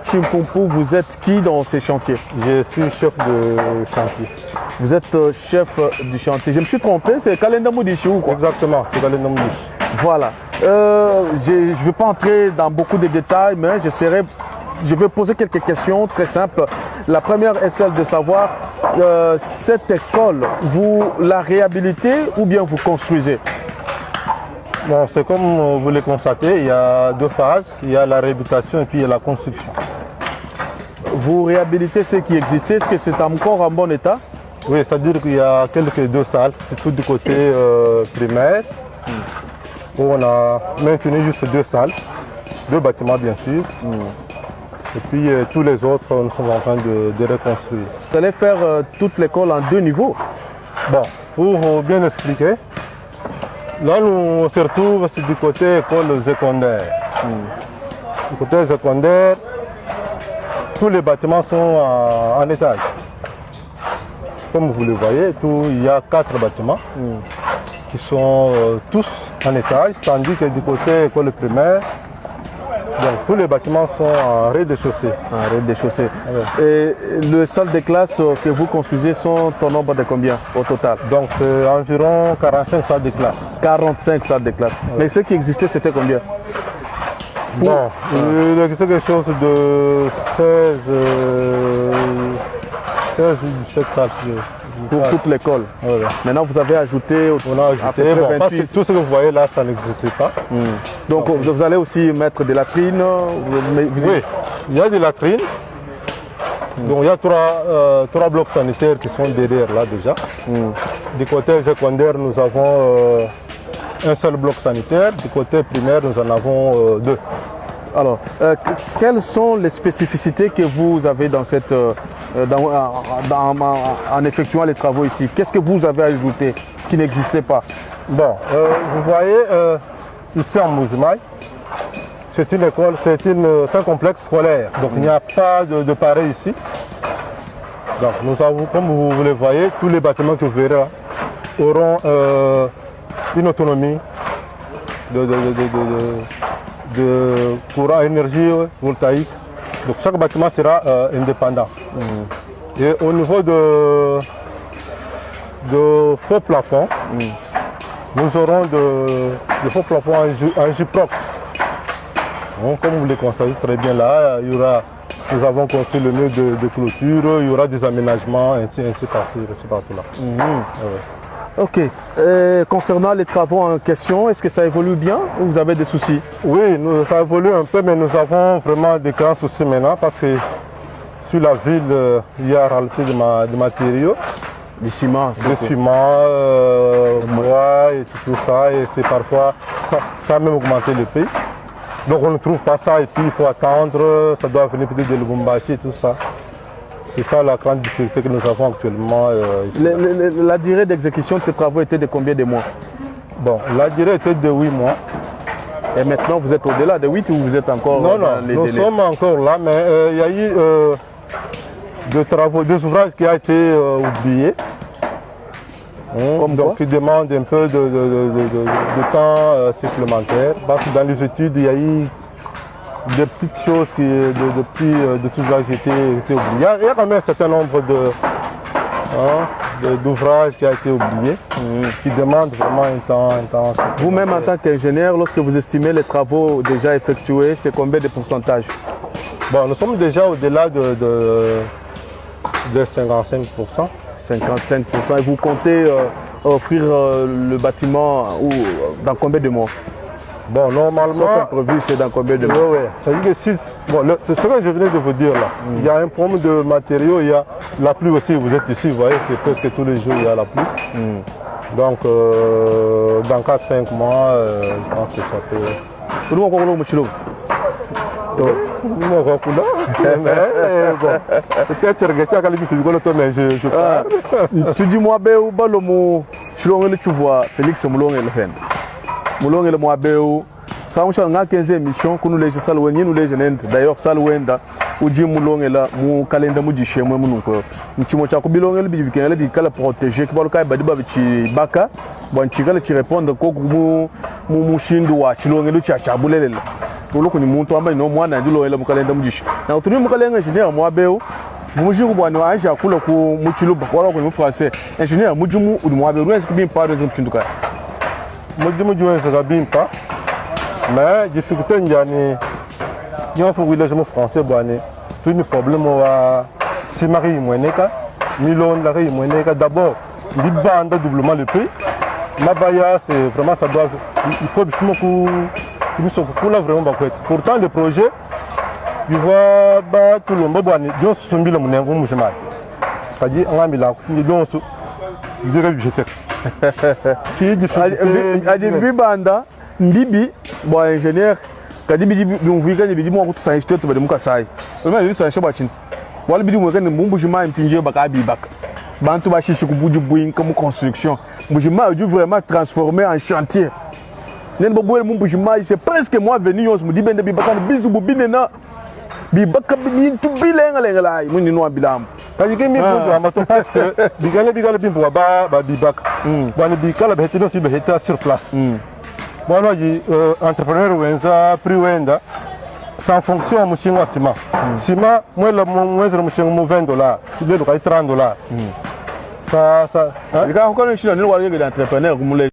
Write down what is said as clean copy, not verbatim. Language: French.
Chimpumpu, vous êtes qui dans ces chantiers? Je suis chef de chantier. Vous êtes chef du chantier. Je me suis trompé, c'est Kalenda Moudichi ou quoi? Exactement, c'est Kalenda Moudichi. Voilà. Je ne vais pas entrer dans beaucoup de détails, mais je vais poser quelques questions très simples. La première est celle de savoir, cette école, vous la réhabilitez ou bien vous construisez? Bon, c'est comme vous le constatez, il y a deux phases. Il y a la réhabilitation et puis il y a la construction. Vous réhabilitez ce qui existait, est-ce que c'est encore en bon état? Oui, c'est-à-dire qu'il y a quelques deux salles, surtout du côté primaire, où on a maintenu juste deux salles, deux bâtiments bien sûr. Et puis tous les autres, nous sommes en train de reconstruire. Vous allez faire toute l'école en deux niveaux? Bon, pour bien expliquer, là nous se retrouvons du côté école secondaire. Du côté secondaire, tous les bâtiments sont en étage. Comme vous le voyez, il y a 4 bâtiments qui sont tous en étage, tandis que du côté école primaire, donc, tous les bâtiments sont en rez-de-chaussée. En rez-de-chaussée. Ouais. Et les salles de classe que vous construisez sont au nombre de combien au total? Donc c'est environ 45 salles de classe. 45 salles de classe. Ouais. Mais ce qui existait, c'était combien? Bon, il existait quelque chose de 16 ou 17 salles. Pour toute l'école. Ouais. Maintenant, vous avez ajouté, on a ajouté bon, 28. Tout ce que vous voyez là, ça n'existait pas. Donc, vous allez aussi mettre des latrines? Oui, il y a des latrines. Donc, il y a trois blocs sanitaires qui sont derrière là déjà. Du côté secondaire, nous avons un seul bloc sanitaire. Du côté primaire, nous en avons 2. Alors, quelles sont les spécificités que vous avez dans cette, en effectuant les travaux ici? Qu'est-ce que vous avez ajouté qui n'existait pas? Bon, vous voyez, ici en Mbuji-Mayi, c'est une école, c'est un complexe scolaire. Donc il n'y a pas de pareil ici. Donc nous avons, comme vous le voyez, tous les bâtiments que vous verrez là, auront une autonomie de courant énergie voltaïque. Donc chaque bâtiment sera indépendant. Et au niveau de faux plafonds, nous aurons de faux plafonds en J-Proc. Comme vous le constatez très bien là, nous avons construit le mur de clôture, il y aura des aménagements, ainsi partout là. Ok. Concernant les travaux en question, est-ce que ça évolue bien ou vous avez des soucis? Oui, ça évolue un peu, mais nous avons vraiment des grands soucis maintenant parce que sur la ville, il y a rajouté de matériaux. Du ciment, bois et tout ça, et c'est parfois, ça a même augmenté le prix. Donc on ne trouve pas ça et puis il faut attendre, ça doit venir peut-être de Lubumbashi et tout ça. C'est ça la grande difficulté que nous avons actuellement ici. La durée d'exécution de ces travaux était de combien de mois? Bon, la durée était de 8 mois. Et maintenant vous êtes au-delà de 8 ou vous êtes encore dans les nous délais? Sommes encore là, mais il y a eu des ouvrages qui ont été oubliés. Donc qui demandent un peu de temps supplémentaire. Parce que dans les études, il y a eu des petites choses, de petits ouvrages qui étaient oubliés. Il y a quand même un certain nombre d'ouvrages qui ont été oubliés, qui demandent vraiment un temps. Vous-même en tant qu'ingénieur, lorsque vous estimez les travaux déjà effectués, c'est combien de pourcentage? Bon, nous sommes déjà au-delà de 55%. 55%. Et vous comptez offrir le bâtiment dans combien de mois? Bon, normalement, sauf imprévu, c'est dans combien de mois? Oui, ça veut dire que bon, c'est ce que je venais de vous dire là. Il y a un problème de matériaux, il y a la pluie aussi. Vous êtes ici, vous voyez, c'est presque tous les jours il y a la pluie. Donc, dans 4-5 mois, je pense que ça peut. Tu dis moi tu vois Félix Moulongue le Moabéou, ça on a 15 émissions que nous les salouens, nous les jeunes, d'ailleurs salouenda, ou dit Moulongue là, mon calendrier mou chez moi, mon oncle. Nous sommes bilongue le bibi, le bibi, le protégé, qui va le cas, badiba bichi baka, bon, tu vas le répondre, coco mou, mou, mou, chindou, chilongue le tchaboulé. uloko ni muntu amba no mwana ndilo ele mukalenda mujishi na utuni mukalenga engineer mwabeu mujiku bwana aisha kula ku muchiluba wala ku mu français engineer mujumu uli mwabeu est-ce que bien pas de mchinduka mujumu juenza kabimpa mais difficulté njani nyofu village mu français bwana tout problème wa simari mweneka milon la ri mweneka d'abord bibanda doublement le prix Mabaya, c'est vraiment ça doit. Il faut vraiment bakouet. Pourtant le projet, il voit tout le monde boani. Dieu se sont mis le monnaie comme musulman. Pas dit on a mis là, ni donc je dirais budgétaire. Qui dit adi bibanda ndibi bo ingénieur kadi bidi bimvuyi kadi bidi mo kutu science to bade muka sai. Ema bidi science ba chin. Wala bidi mo kadi mumbu juma impinje baka bi bak. Bantu ba chichi kubuju buin comme construction. Mujima a dû vraiment transformer en chantier. Nen ba boye mujima c'est presque moi venu on me dit ben de bibakan bizu bubinena bibaka bintu bilenga lenga lai muni no bilam. Parce que mi pour amato parce que bigale bimbo ba bibaka. Bani bikala behetino si beheta sur place. Bon dit entrepreneur wenza prix wenda sans fonction mushinga ciment. Ciment moi le moins mushinga $20, il est $30. Ça, les gars, on connaît le entrepreneur comme